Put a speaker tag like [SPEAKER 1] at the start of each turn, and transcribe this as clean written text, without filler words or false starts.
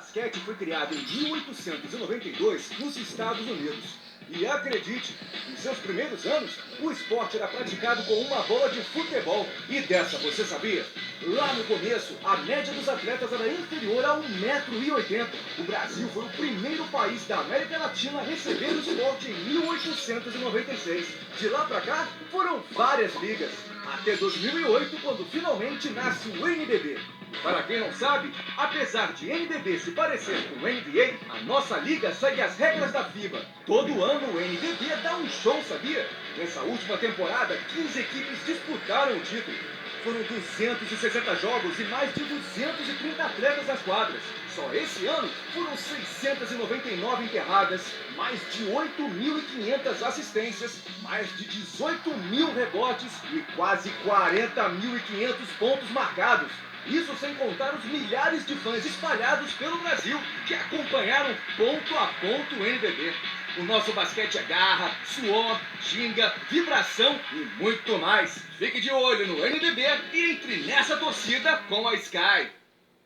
[SPEAKER 1] basquete foi criado em 1892 nos Estados Unidos. E acredite, em seus primeiros anos, o esporte era praticado com uma bola de futebol. E dessa você sabia? Lá no começo, a média dos atletas era inferior a 1,80 m. O Brasil foi o primeiro país da América Latina a receber o esporte em 1896. De lá pra cá, foram várias ligas. Até 2008, quando finalmente nasce o NBB. Para quem não sabe, apesar de NBB se parecer com o NBA, a nossa liga segue as regras da FIBA. Todo ano o NBB dá um show, sabia? Nessa última temporada, 15 equipes disputaram o título. Foram 260 jogos e mais de 230 atletas nas quadras. Só esse ano foram 699 enterradas, mais de 8.500 assistências, mais de 18.000 rebotes e quase 40.500 pontos marcados. Isso sem contar os milhares de fãs espalhados pelo Brasil que acompanharam ponto a ponto o NBB. O nosso basquete é garra, suor, ginga, vibração e muito mais. Fique de olho no NBB e entre nessa torcida com a Sky.